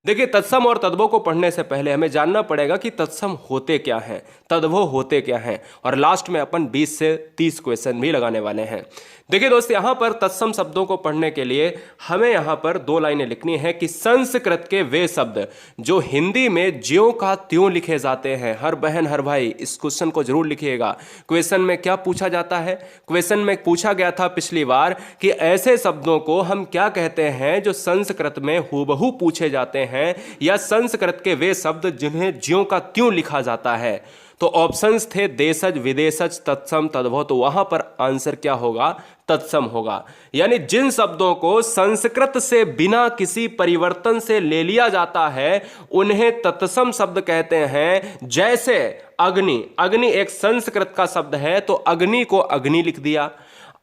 देखिए, तत्सम और तद्भव को पढ़ने से पहले हमें जानना पड़ेगा कि तत्सम होते क्या हैं, तद्भव होते क्या हैं, और लास्ट में अपन 20 से 30 क्वेश्चन भी लगाने वाले हैं। देखिए दोस्त, यहां पर तत्सम शब्दों को पढ़ने के लिए हमें यहां पर 2 लाइनें लिखनी है कि संस्कृत के वे शब्द जो हिंदी में ज्यों का त्यों लिखे जाते हैं। हर बहन हर भाई इस क्वेश्चन को जरूर लिखिएगा। क्वेश्चन में क्या पूछा जाता है? क्वेश्चन में पूछा गया था पिछली बार कि ऐसे शब्दों को हम क्या कहते हैं जो संस्कृत में हूबहू पूछे जाते हैं, या संस्कृत के वे शब्द जिन्हें ज्यों का त्यों लिखा जाता है। तो ऑप्शंस थे देशज, विदेशज, तत्सम, तद्भव। तो वहां पर आंसर क्या होगा? तत्सम होगा। यानी जिन शब्दों को संस्कृत से बिना किसी परिवर्तन से ले लिया जाता है उन्हें तत्सम शब्द कहते हैं। जैसे अग्नि, अग्नि एक संस्कृत का शब्द है, तो अग्नि को अग्नि लिख दिया।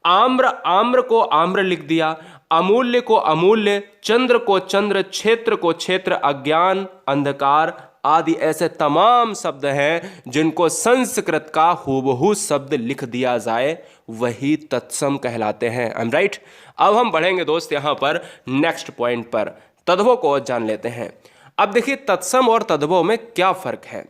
आम्र, आम्र को आम्र लिख दिया। अमूल्य को अमूल्य, चंद्र को चंद्र, क्षेत्र को क्षेत्र, अज्ञान, अंधकार आदि ऐसे तमाम शब्द हैं जिनको संस्कृत का हूबहू शब्द लिख दिया जाए वही तत्सम कहलाते हैं। I am right. अब हम बढ़ेंगे दोस्त यहां पर नेक्स्ट पॉइंट पर, तद्भव को और जान लेते हैं। अब देखिए, तत्सम और तद्भव में क्या फर्क है।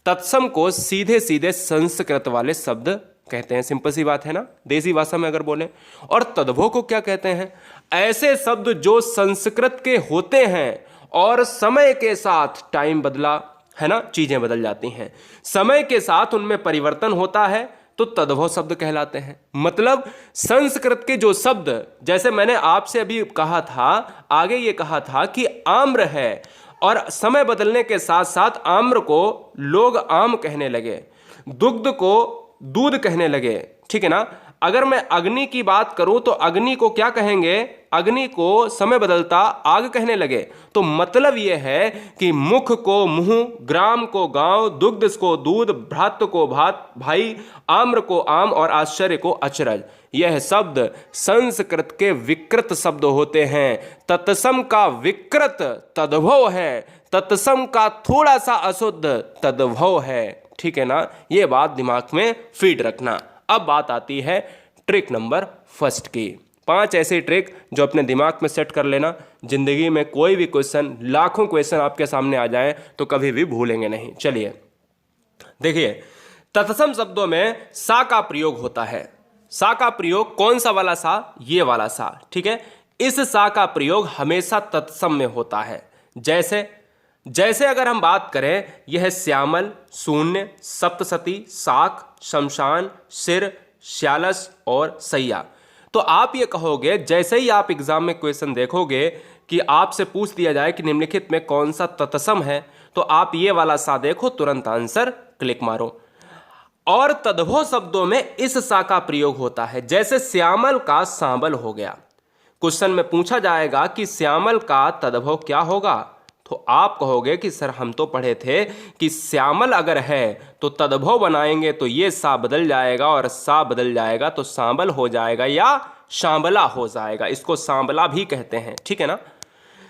तत्सम को सीधे सीधे संस्कृत वाले शब्द कहते हैं, सिंपल सी बात है ना, देसी भाषा में अगर बोले। और तद्भव को क्या कहते हैं? ऐसे शब्द जो संस्कृत के होते हैं और समय के साथ टाइम बदला है ना, चीजें बदल जाती हैं, समय के साथ उनमें परिवर्तन होता है, तो तद्भव शब्द कहलाते हैं। मतलब संस्कृत के जो शब्द, जैसे मैंने आपसे अभी कहा था, आगे ये कहा था कि आम्र है, और समय बदलने के साथ साथ आम्र को लोग आम कहने लगे, दुग्ध को दूध कहने लगे, ठीक है ना। अगर मैं अग्नि की बात करूं तो अग्नि को क्या कहेंगे? अग्नि को समय बदलता आग कहने लगे। तो मतलब यह है कि मुख को मुंह, ग्राम को गांव, दुग्ध को दूध, भ्रात को भात भाई, आम्र को आम और आश्चर्य को अचरज। यह शब्द संस्कृत के विकृत शब्द होते हैं। तत्सम का विकृत तद्भव है, तत्सम का थोड़ा सा अशुद्ध तद्भव है, ठीक है ना। यह बात दिमाग में फीड रखना। अब बात आती है ट्रिक नंबर फर्स्ट की। 5 ऐसी ट्रिक जो अपने दिमाग में सेट कर लेना, जिंदगी में कोई भी क्वेश्चन, लाखों क्वेश्चन आपके सामने आ जाएं तो कभी भी भूलेंगे नहीं। चलिए देखिए, तत्सम शब्दों में सा का प्रयोग होता है। सा का प्रयोग कौन सा वाला सा? ये वाला सा, ठीक है। इस सा का प्रयोग हमेशा तत्सम में होता है। जैसे अगर हम बात करें, यह श्यामल, शून्य, सप्तसती, साख, शमशान, सिर, श्यालस और सैया। तो आप ये कहोगे, जैसे ही आप एग्जाम में क्वेश्चन देखोगे कि आपसे पूछ दिया जाए कि निम्नलिखित में कौन सा तत्सम है, तो आप ये वाला सा देखो, तुरंत आंसर क्लिक मारो। और तद्भव शब्दों में इस सा का प्रयोग होता है। जैसे श्यामल का सांबल हो गया। क्वेश्चन में पूछा जाएगा कि श्यामल का तद्भव क्या होगा, तो आप कहोगे कि सर हम तो पढ़े थे कि श्यामल अगर है तो तद्भव बनाएंगे तो ये सा बदल जाएगा, और सा बदल जाएगा तो सांबल हो जाएगा या शांबला हो जाएगा। इसको सांबला भी कहते हैं, ठीक है ना।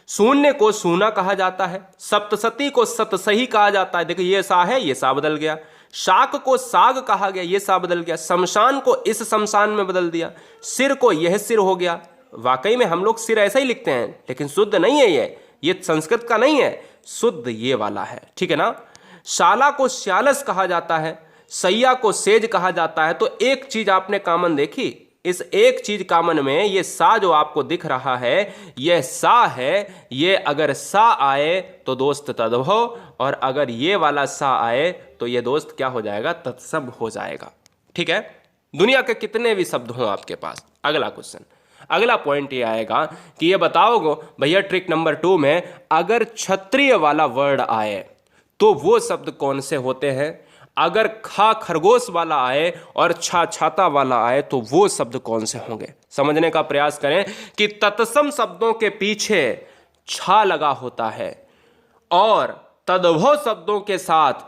शून्य को सूना कहा जाता है, सप्तसती को सतसही कहा जाता है। देखिए, ये सा है, ये सा बदल गया। शाक को साग कहा गया, ये सा बदल गया। शमशान को इस शमशान में बदल दिया। सिर को यह सिर हो गया। वाकई में हम लोग सिर ऐसा ही लिखते हैं, लेकिन शुद्ध नहीं है ये संस्कृत का नहीं है, शुद्ध ये वाला है, ठीक है ना। शाला को श्यालस कहा जाता है, सैया को सेज कहा जाता है। तो एक चीज आपने कॉमन देखी, इस एक चीज कॉमन में ये सा जो आपको दिख रहा है, यह सा है। ये अगर सा आए तो दोस्त तद्भव, और अगर ये वाला सा आए तो ये दोस्त क्या हो जाएगा? तत्सम हो जाएगा, ठीक है। दुनिया के कितने भी शब्द हों आपके पास। अगला क्वेश्चन, अगला पॉइंट ये आएगा कि ये बताओगे भैया ट्रिक नंबर 2 में अगर क्षत्रिय वाला वर्ड आए तो वो शब्द कौन से होते हैं। अगर खा खरगोश वाला आए और छा छाता वाला आए तो वो शब्द कौन से होंगे। समझने का प्रयास करें कि तत्सम शब्दों के पीछे छा लगा होता है, और तद्भव शब्दों के साथ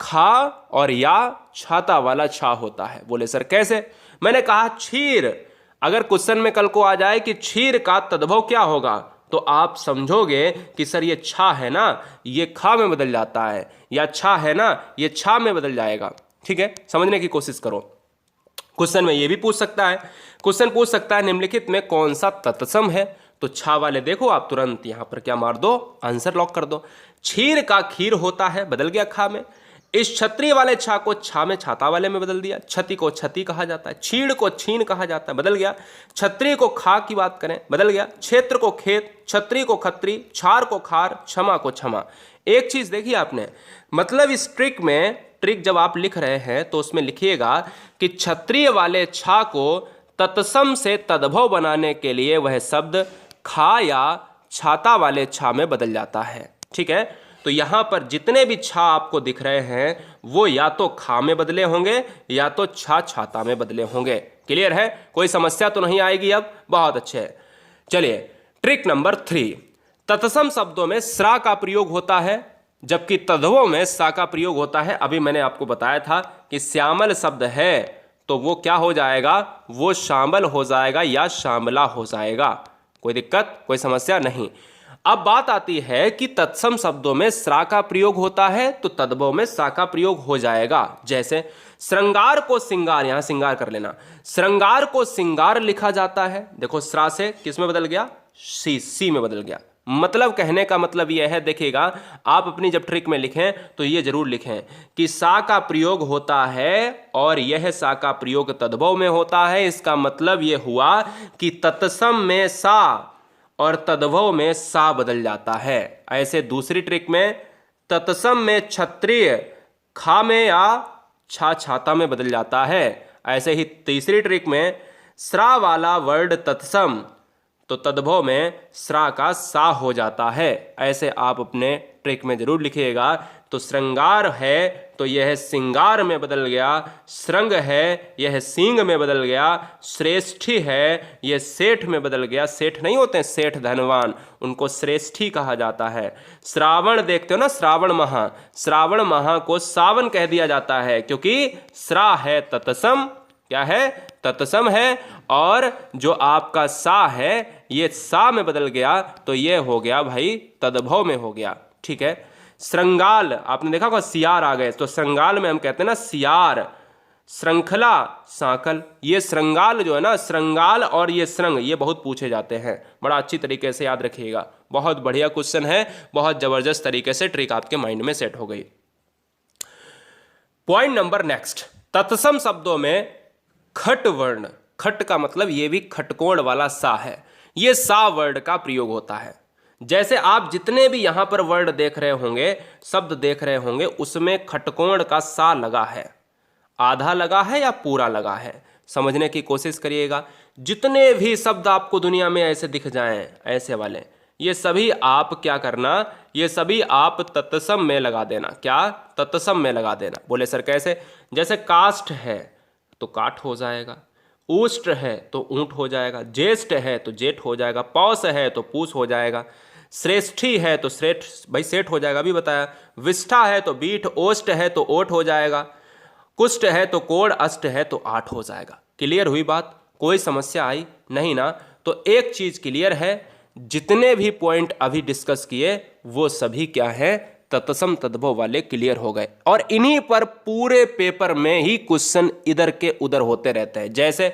खा और या छाता वाला छा होता है। बोले सर कैसे? मैंने कहा क्षीर। अगर क्वेश्चन में कल को आ जाए कि क्षीर का तद्भव क्या होगा, तो आप समझोगे कि सर ये छा है ना, ये खा में बदल जाता है, या छा है ना, ये छा में बदल जाएगा, ठीक है। समझने की कोशिश करो। क्वेश्चन में ये भी पूछ सकता है, क्वेश्चन पूछ सकता है निम्नलिखित में कौन सा तत्सम है, तो छा वाले देखो आप तुरंत यहां पर क्या मार दो, आंसर लॉक कर दो। क्षीर का खीर होता है, बदल गया खा में। इस क्षत्रिय वाले छा को छा में छाता वाले में बदल दिया। क्षति को क्षति कहा जाता है, छीण को छीन कहा जाता है, बदल गया। क्षत्रिय को खा की बात करें, बदल गया। क्षेत्र को खेत, क्षत्रिय को खत्री, क्षार को खार, क्षमा को क्षमा। एक चीज देखिए आपने, मतलब इस ट्रिक जब आप लिख रहे हैं तो उसमें लिखिएगा कि क्षत्रिय वाले छा को तत्सम से तद्भव बनाने के लिए वह शब्द खा या छाता वाले छा में बदल जाता है। ठीक है, तो यहां पर जितने भी छा आपको दिख रहे हैं वो या तो खा में बदले होंगे या तो छा छाता में बदले होंगे। क्लियर है, कोई समस्या तो नहीं आएगी अब, बहुत अच्छे। चलिए ट्रिक नंबर 3, तत्सम शब्दों में स्रा का प्रयोग होता है जबकि तद्भव में सा का प्रयोग होता है। अभी मैंने आपको बताया था कि श्यामल शब्द है तो वो क्या हो जाएगा, वो शामल हो जाएगा या शामला हो जाएगा। कोई दिक्कत, कोई समस्या नहीं। अब बात आती है कि तत्सम शब्दों में स्रा का प्रयोग होता है तो तद्भव में सा का प्रयोग हो जाएगा। जैसे श्रृंगार को सिंगार, यहां सिंगार कर लेना, श्रृंगार को सिंगार लिखा जाता है। देखो स्रा से किस में बदल गया, सी में बदल गया। मतलब कहने का मतलब यह है, देखिएगा आप अपनी जब ट्रिक में लिखें तो ये जरूर लिखें कि सा का प्रयोग होता है और यह सा का प्रयोग तद्भव में होता है। इसका मतलब यह हुआ कि तत्सम में सा और तद्भव में सा बदल जाता है। ऐसे दूसरी ट्रिक में तत्सम में क्षत्रिय खा में या छा छाता में बदल जाता है। ऐसे ही तीसरी ट्रिक में स्रा वाला वर्ड तत्सम तो तद्भव में स्रा का सा हो जाता है। ऐसे आप अपने ट्रिक में जरूर लिखिएगा। तो श्रृंगार है तो यह सिंगार में बदल गया, श्रृंग है यह सींग में बदल गया, श्रेष्ठी है यह सेठ में बदल गया। सेठ नहीं होते हैं सेठ धनवान, उनको श्रेष्ठी कहा जाता है। श्रावण देखते हो ना, श्रावण माह को सावन कह दिया जाता है क्योंकि स्रा है तत्सम, क्या है, तत्सम है, और जो आपका सा है ये सा में बदल गया तो ये हो गया भाई तद्भव में हो गया। ठीक है, श्रृंगाल आपने देखा होगा सियार आ गए, तो श्रृंगाल में हम कहते हैं ना सियार, श्रृंखला सांकल। ये श्रृंगाल जो है ना, श्रृंगाल और ये श्रृंग, ये बहुत पूछे जाते हैं, बड़ा अच्छी तरीके से याद रखिएगा। बहुत बढ़िया क्वेश्चन है, बहुत जबरदस्त तरीके से ट्रिक आपके माइंड में सेट हो गई। पॉइंट नंबर नेक्स्ट, तत्सम शब्दों में खट वर्ण, खट का मतलब ये भी खटकोण वाला सा है, ये सा वर्ड का प्रयोग होता है। जैसे आप जितने भी यहां पर वर्ड देख रहे होंगे, शब्द देख रहे होंगे, उसमें खटकोण का सा लगा है, आधा लगा है या पूरा लगा है, समझने की कोशिश करिएगा। जितने भी शब्द आपको दुनिया में ऐसे दिख जाएं, ऐसे वाले, ये सभी आप क्या करना, ये सभी आप तत्सम में लगा देना। क्या, तत्सम में लगा देना। बोले सर कैसे, जैसे काष्ठ है तो काठ हो जाएगा, ऊष्ट है तो ऊंट हो जाएगा, ज्येष्ठ है तो जेठ हो जाएगा, पौष है तो पूष हो जाएगा, श्रेष्ठी है तो श्रेष्ठ भाई सेठ हो जाएगा, अभी बताया, विष्ठा है तो बीठ, ओष्ट है तो ओट हो जाएगा, कुष्ठ है तो कोड़, अष्ट है तो आठ हो जाएगा। क्लियर हुई बात, कोई समस्या आई नहीं ना। तो एक चीज क्लियर है, जितने भी पॉइंट अभी डिस्कस किए वो सभी क्या है, तत्सम तद्भव वाले क्लियर हो गए। और इन्हीं पर पूरे पेपर में ही क्वेश्चन इधर के उधर होते रहते हैं। जैसे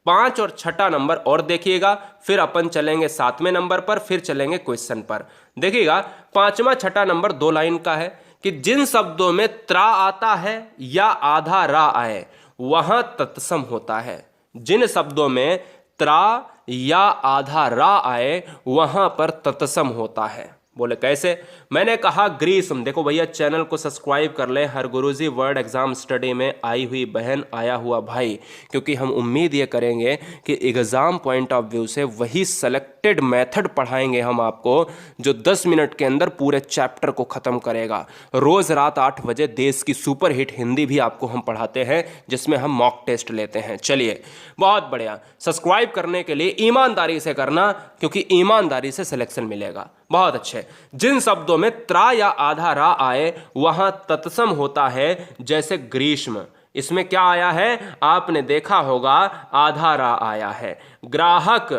5 और 6 नंबर और देखिएगा, फिर अपन चलेंगे 7वें नंबर पर, फिर चलेंगे क्वेश्चन पर। देखिएगा 5वां 6 नंबर 2 लाइन का है कि जिन शब्दों में त्रा आता है या आधा रा आए वहां तत्सम होता है। जिन शब्दों में त्रा या आधा रा आए वहां पर तत्सम होता है। बोले कैसे, मैंने कहा ग्रीष्म। देखो भैया चैनल को सब्सक्राइब कर लें, हर गुरुजी वर्ड एग्जाम स्टडी में आई हुई बहन, आया हुआ भाई, क्योंकि हम उम्मीद ये करेंगे कि एग्जाम पॉइंट ऑफ व्यू से वही सेलेक्टेड मेथड पढ़ाएंगे हम आपको जो 10 मिनट के अंदर पूरे चैप्टर को खत्म करेगा। रोज रात 8 बजे देश की सुपर हिट हिंदी भी आपको हम पढ़ाते हैं जिसमें हम मॉक टेस्ट लेते हैं। चलिए बहुत बढ़िया, सब्सक्राइब करने के लिए ईमानदारी से करना क्योंकि ईमानदारी से सिलेक्शन मिलेगा। बहुत अच्छे, जिन शब्दों में त्रा या आधा रा आए वहां तत्सम होता है। जैसे ग्रीष्म, इसमें क्या आया है, आपने देखा होगा आधा रा आया है। ग्राहक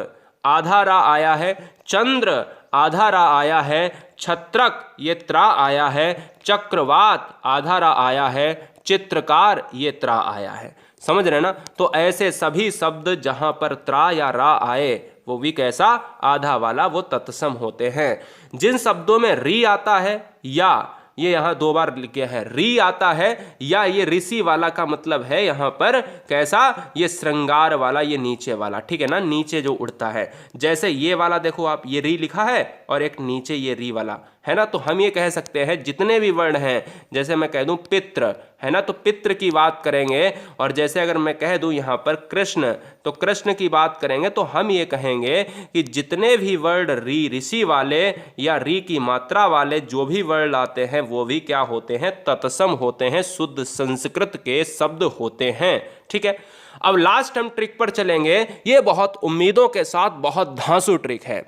आधा रा आया है। चंद्र आधा रा आया है। छत्रक ये त्रा आया है। चक्रवात आधा रा आया है। चित्रकार ये त्रा आया है। समझ रहे ना। तो ऐसे सभी शब्द जहां पर त्रा या रा आए वो भी कैसा, आधा वाला, वो तत्सम होते हैं। जिन शब्दों में री आता है या, ये यहाँ 2 बार लिखे हैं, री आता है या ये ऋषि वाला का मतलब है यहाँ पर कैसा, ये श्रृंगार वाला, ये नीचे वाला, ठीक है ना, नीचे जो उड़ता है। जैसे ये वाला देखो आप, ये री लिखा है और एक नीचे ये री वाला है ना, तो हम ये कह सकते हैं जितने भी वर्ण हैं, जैसे मैं कह दूं पित्र है ना, तो पित्र की बात करेंगे, और जैसे अगर मैं कह दूं यहाँ पर कृष्ण, तो कृष्ण की बात करेंगे, तो हम ये कहेंगे कि जितने भी वर्ण री, ऋषि वाले या री की मात्रा वाले जो भी वर्ण आते हैं वो भी क्या होते हैं, तत्सम होते हैं, शुद्ध संस्कृत के शब्द होते हैं। ठीक है, अब लास्ट हम ट्रिक पर चलेंगे। ये बहुत उम्मीदों के साथ बहुत धांसू ट्रिक है।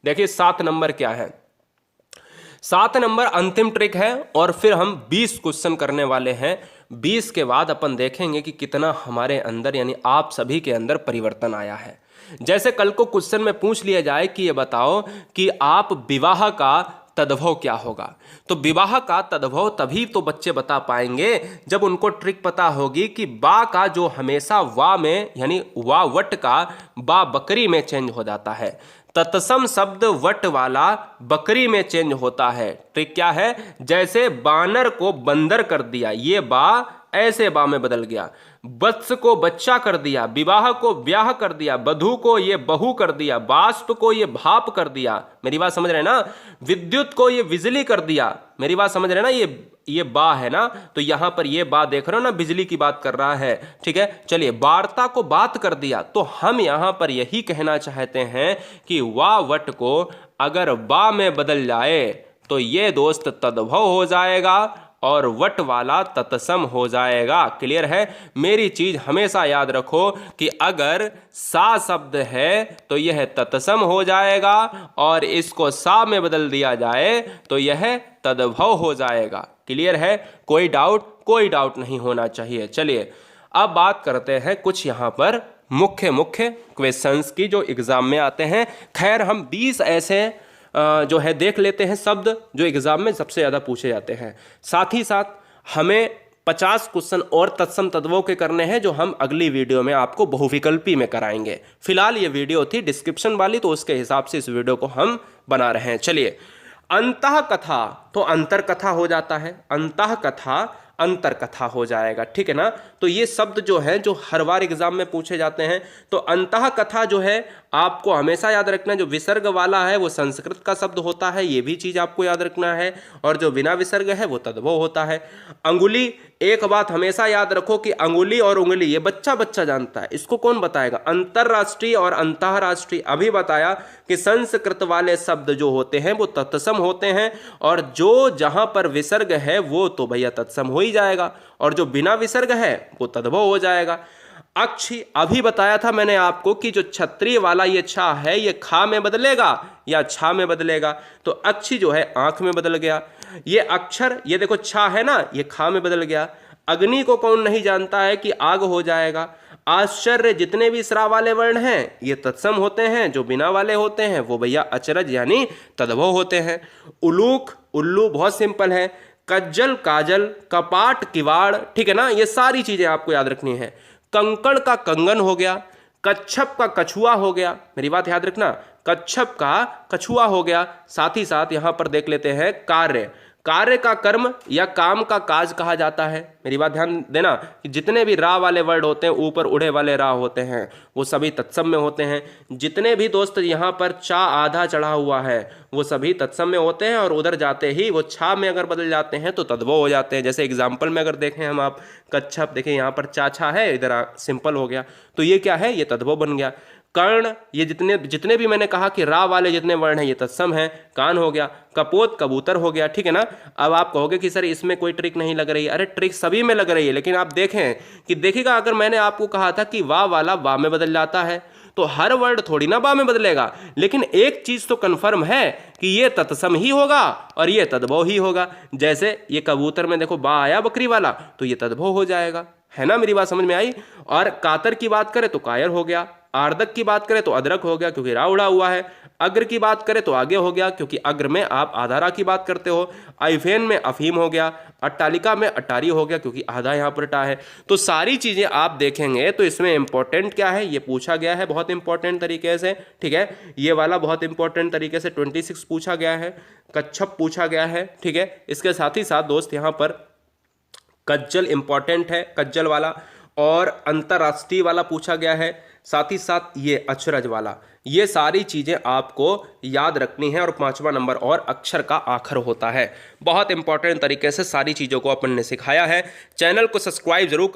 देखिए 7 नंबर क्या है, 7 नंबर अंतिम ट्रिक है, और फिर हम 20 क्वेश्चन करने वाले हैं। 20 के बाद अपन देखेंगे कि कितना हमारे अंदर यानी आप सभी के अंदर परिवर्तन आया है। जैसे कल को क्वेश्चन में पूछ लिया जाए कि ये बताओ कि आप विवाह का तद्भव क्या होगा, तो विवाह का तद्भव तभी तो बच्चे बता पाएंगे जब उनको ट्रिक पता होगी कि बा का जो हमेशा वा में यानी वा वट का बा बकरी में चेंज हो जाता है, तत्सम शब्द वट वाला बकरी में चेंज होता है। ट्रिक क्या है, जैसे बानर को बंदर कर दिया, ये बा ऐसे बा में बदल गया, वत्स को बच्चा कर दिया, विवाह को ब्याह कर दिया, बधू को ये बहू कर दिया, बाष्प को ये भाप कर दिया, मेरी बात समझ रहे हैं ना, विद्युत को ये बिजली कर दिया, मेरी बात समझ रहे हैं ना, ये बा है ना, तो यहां पर ये बा देख रहे हो ना, बिजली की बात कर रहा है। ठीक है, चलिए वार्ता को बात कर दिया, तो हम यहां पर यही कहना चाहते हैं कि वा वट को अगर बा में बदल जाए तो ये दोस्त तद्भव हो जाएगा और वट वाला तत्सम हो जाएगा। क्लियर है, मेरी चीज हमेशा याद रखो कि अगर सा शब्द है तो यह तत्सम हो जाएगा और इसको सा में बदल दिया जाए तो यह तद्भव हो जाएगा। क्लियर है, कोई डाउट नहीं होना चाहिए। चलिए अब बात करते हैं कुछ यहाँ पर मुख्य क्वेश्चंस की जो एग्जाम में आते हैं। खैर हम 20 ऐसे जो है देख लेते हैं शब्द जो एग्जाम में सबसे ज़्यादा पूछे जाते हैं। साथ ही साथ हमें 50 क्वेश्चन और तत्सम तद्भव के करने हैं जो हम अगली वीडियो में आपको बहुविकल्पी में कराएंगे। फिलहाल ये वीडियो थी डिस्क्रिप्शन वाली, तो उसके हिसाब से इस वीडियो को हम बना रहे हैं। चलिए, अंतः कथा तो अंतर कथा हो जाता है, अंतः कथा अंतर कथा हो जाएगा। ठीक है ना, तो ये शब्द जो है जो हर बार एग्जाम में पूछे जाते हैं, तो अंतः कथा जो है आपको हमेशा याद रखना है, जो विसर्ग वाला है वो संस्कृत का शब्द होता है, ये भी चीज आपको याद रखना है, और जो बिना विसर्ग है वो तद्भव होता है। अंगुली, एक बात हमेशा याद रखो कि अंगुली और उंगली ये बच्चा जानता है, इसको कौन बताएगा, अंतरराष्ट्रीय और अंतरराष्ट्रीय। अभी बताया कि संस्कृत वाले शब्द जो होते हैं वो तत्सम होते हैं, और जो जहां पर विसर्ग है वो तो भैया तत्सम हो ही जाएगा, और जो बिना विसर्ग है वो तद्भव हो जाएगा। अक्षी, अभी बताया था मैंने आपको कि जो क्षत्रिय वाला ये छा है ये खा में बदलेगा या छा में बदलेगा, तो अक्षी जो है आंख में बदल गया। ये अक्षर, ये देखो छा है ना, ये खा में बदल गया। अग्नि को कौन नहीं जानता है कि आग हो जाएगा। आश्चर्य, जितने भी स्रा वाले वर्ण हैं ये तत्सम होते हैं, जो बिना वाले होते हैं वो भैया अचरज यानी तद्भव होते हैं। उलूक, उल्लू बहुत सिंपल है। कज्जल, काजल, कपाट, किवाड़, ठीक है ना, ये सारी चीजें आपको याद रखनी है। कंकड़ का कंगन हो गया, कच्छप का कछुआ हो गया, मेरी बात याद रखना, कच्छप का कछुआ हो गया। साथ ही साथ यहां पर देख लेते हैं कार्य, कार्य का कर्म या काम का काज कहा जाता है। मेरी बात ध्यान देना कि जितने भी रा वाले वर्ड होते हैं, ऊपर उड़े वाले रा होते हैं, वो सभी तत्सम में होते हैं। जितने भी दोस्त यहाँ पर चा आधा चढ़ा हुआ है वो सभी तत्सम में होते हैं, और उधर जाते ही वो छा में अगर बदल जाते हैं तो तद्भव हो जाते हैं। जैसे एग्जाम्पल में अगर देखें हम, आप कच्छप देखें, यहाँ पर चा छा है, इधर सिंपल हो गया, तो ये क्या है, ये तद्भव बन गया। कर्ण, ये जितने भी मैंने कहा कि रा वाले जितने वर्ण हैं ये तत्सम हैं, कान हो गया। कपोत, कबूतर हो गया। ठीक है ना, अब आप कहोगे कि सर इसमें कोई ट्रिक नहीं लग रही है। अरे ट्रिक सभी में लग रही है, लेकिन आप देखें कि देखिएगा, अगर मैंने आपको कहा था कि वाह वाला वाह में बदल जाता है, तो हर वर्ड थोड़ी ना वाह में बदलेगा, लेकिन एक चीज तो कन्फर्म है कि ये तत्सम ही होगा और ये तद्भव ही होगा। जैसे ये कबूतर में देखो बा आया बकरी वाला, तो ये तद्भव हो जाएगा, है ना, मेरी बात समझ में आई। और कातर की बात करें तो कायर हो गया। आर्दक की बात करें तो अदरक हो गया क्योंकि रा उड़ा हुआ है। अग्र की बात करें तो आगे हो गया क्योंकि अग्र में आप आधारा की बात करते हो। आइफेन में अफीम हो गया। अट्टालिका में अटारी हो गया क्योंकि आधा यहाँ पर टा है। तो सारी चीजें आप देखेंगे तो इसमें इंपॉर्टेंट क्या है ये पूछा गया है बहुत इंपॉर्टेंट तरीके से, ठीक है। ये वाला बहुत इंपॉर्टेंट तरीके से 26 पूछा गया है। कच्छप पूछा गया है, ठीक है। इसके साथ ही साथ दोस्त यहाँ पर कज्जल इंपॉर्टेंट है, कज्जल वाला, और अंतर्राष्ट्रीय वाला पूछा गया है। साथ ही साथ ये अचरज वाला, ये सारी चीजें आपको याद रखनी है। और 5वां नंबर और अक्षर का आखर होता है। बहुत इंपॉर्टेंट तरीके से सारी चीजों को अपन ने सिखाया है। चैनल को सब्सक्राइब जरूर